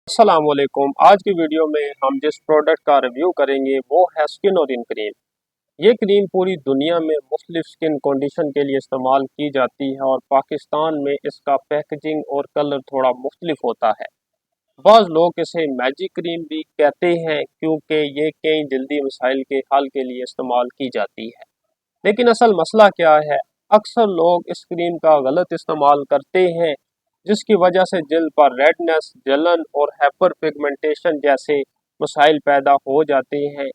अस्सलाम वालेकुम। आज की वीडियो में हम जिस प्रोडक्ट का रिव्यू करेंगे वो है स्किनोरिन क्रीम। ये क्रीम पूरी दुनिया में मुख्तलिफ स्किन कंडीशन के लिए इस्तेमाल की जाती है और पाकिस्तान में इसका पैकेजिंग और कलर थोड़ा मुख्तलिफ होता है। बाज़ लोग इसे मैजिक क्रीम भी कहते हैं क्योंकि ये कई जल्दी मसाइल के हल के लिए इस्तेमाल की जाती है। लेकिन असल मसला क्या है? अक्सर लोग इस क्रीम का गलत इस्तेमाल करते हैं जिसकी वजह से जल्द पर रेडनेस, जलन और हाइपर पिगमेंटेशन जैसे मसाइल पैदा हो जाते हैं।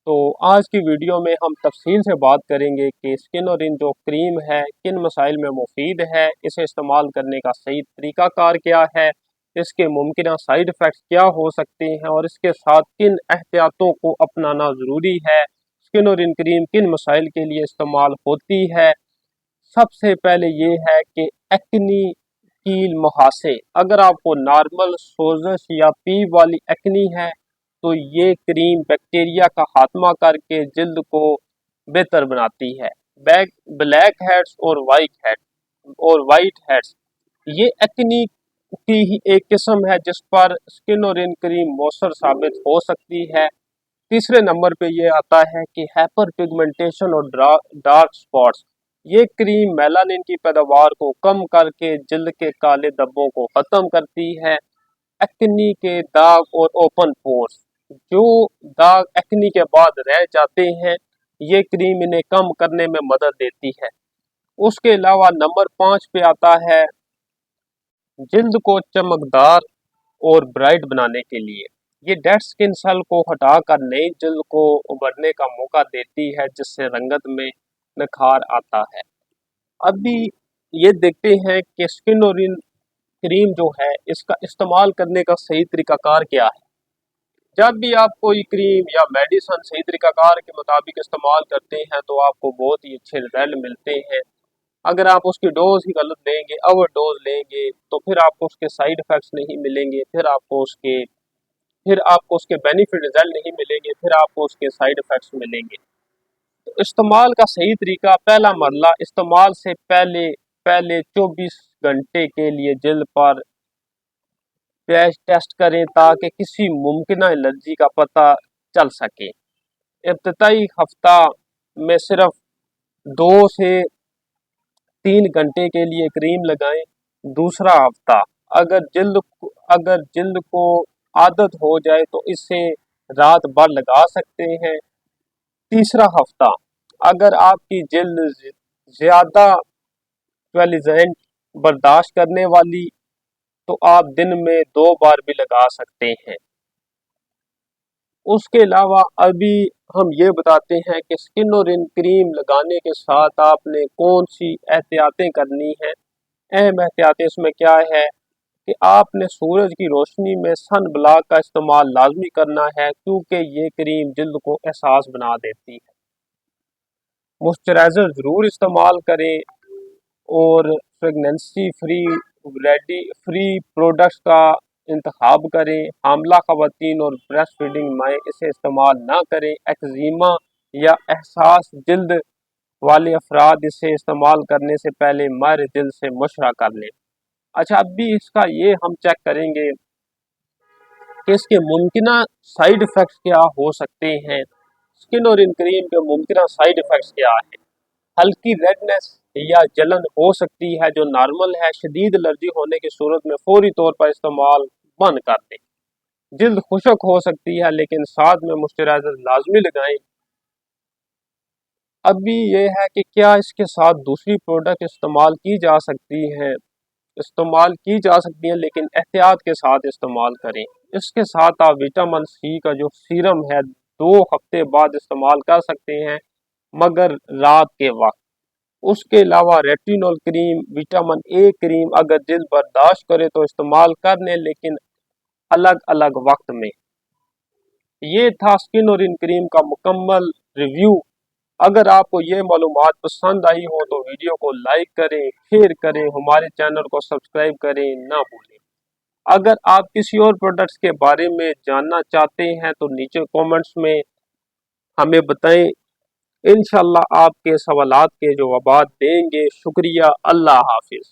तो आज की वीडियो में हम तफसील से बात करेंगे कि स्किनोरिन जो क्रीम है किन मसाइल में मुफीद है, इसे इस्तेमाल करने का सही तरीक़ाकार क्या है, इसके मुमकिन साइड इफ़ेक्ट्स क्या हो सकते हैं और इसके साथ किन एहतियातों को अपनाना ज़रूरी है। स्किनोरिन क्रीम किन मसाइल के लिए इस्तेमाल होती है। सबसे पहले ये है कि एक्नी, कील, मुहासे। अगर आपको नॉर्मल सोजश या पीप वाली एक्नी है तो ये क्रीम बैक्टीरिया का खात्मा करके जल्द को बेहतर बनाती है। ब्लैक हेड्स और वाइट हेड्स ये एक्नी की ही एक किस्म है जिस पर स्किनोरिन क्रीम मौसर साबित हो सकती है। तीसरे नंबर पे ये आता है कि हाइपर पिगमेंटेशन और डार्क स्पॉट्स। ये क्रीम मेलानिन की पैदावार को कम करके जल्द के काले धब्बों को ख़त्म करती है। एक्नी के दाग और ओपन पोर्स, जो दाग एक्नी के बाद रह जाते हैं, ये क्रीम इन्हें कम करने में मदद देती है। उसके अलावा नंबर 5 पे आता है जल्द को चमकदार और ब्राइट बनाने के लिए। ये डेड स्किन सेल को हटाकर नई जल्द को उभरने का मौका देती है जिससे रंगत में निखार आता है। अभी ये देखते हैं कि स्किनोरिन क्रीम जो है इसका इस्तेमाल करने का सही तरीकाकार क्या है। जब भी आप कोई क्रीम या मेडिसिन सही तरीकाकार के मुताबिक इस्तेमाल करते हैं तो आपको बहुत ही अच्छे रिजल्ट मिलते हैं। अगर आप उसकी डोज ही गलत लेंगे, ओवर डोज लेंगे, तो फिर आपको उसके साइड इफ़ेक्ट्स नहीं मिलेंगे, फिर आपको उसके बेनिफिट रिजल्ट नहीं मिलेंगे, फिर आपको उसके साइड इफ़ेक्ट्स मिलेंगे। तो इस्तेमाल का सही तरीका, पहला मरला, इस्तेमाल से पहले पहले 24 घंटे के लिए जल्द पर पैच टेस्ट करें ताकि किसी मुमकिन एलर्जी का पता चल सके। इब्तदाई हफ्ता में सिर्फ 2 से 3 घंटे के लिए क्रीम लगाएं। दूसरा हफ्ता अगर जल्द को आदत हो जाए तो इसे रात भर लगा सकते हैं। तीसरा हफ्ता अगर आपकी जल्द ज़्यादा ट्वेलिजेंट बर्दाश्त करने वाली तो आप दिन में 2 बार भी लगा सकते हैं। उसके अलावा अभी हम ये बताते हैं कि स्किनोरिन क्रीम लगाने के साथ आपने कौन सी एहतियातें करनी हैं। अहम एहतियातें इसमें क्या है कि आपने सूरज की रोशनी में सन ब्लॉक का इस्तेमाल लाजमी करना है क्योंकि ये क्रीम जल्द को एहसास बना देती है। मॉइस्चराइज़र ज़रूर इस्तेमाल करें और प्रेगनेंसी फ्री प्रोडक्ट्स का इंतखाब करें। हामला ख़वातीन और ब्रेस्ट फीडिंग माएँ इसे इस्तेमाल ना करें। एक्जिमा या एहसास जल्द वाले अफराद इसे इस्तेमाल करने से पहले माहिर जल्द से मशवरा कर लें। अच्छा, अब भी इसका ये हम चेक करेंगे कि इसके मुमकिन साइड इफ़ेक्ट्स क्या हो सकते हैं। स्किनोरिन क्रीम के मुमकिन साइड इफ़ेक्ट्स क्या है? हल्की रेडनेस या जलन हो सकती है जो नॉर्मल है। शदीद एलर्जी होने की सूरत में फौरी तौर पर इस्तेमाल बंद कर दें। जल्द खुशक हो सकती है लेकिन साथ में मॉइस्चराइज़र लाजमी लगाएं। अभी ये है कि क्या इसके साथ दूसरी प्रोडक्ट इस्तेमाल की जा सकती हैं लेकिन एहतियात के साथ इस्तेमाल करें। इसके साथ आप विटामिन सी का जो सीरम है 2 हफ्ते बाद इस्तेमाल कर सकते हैं मगर रात के वक्त। उसके अलावा retinol cream, vitamin A cream अगर जल्द बर्दाश्त करे तो इस्तेमाल कर लें लेकिन अलग अलग वक्त में। ये था स्किनोरिन क्रीम का मुकम्मल रिव्यू। अगर आपको ये मालूमात पसंद आई हो तो वीडियो को लाइक करें, शेयर करें, हमारे चैनल को सब्सक्राइब करें ना भूलें। अगर आप किसी और प्रोडक्ट्स के बारे में जानना चाहते हैं तो नीचे कमेंट्स में हमें बताएं। इंशाल्लाह आपके सवालात के जवाब देंगे। शुक्रिया। अल्लाह हाफिज़।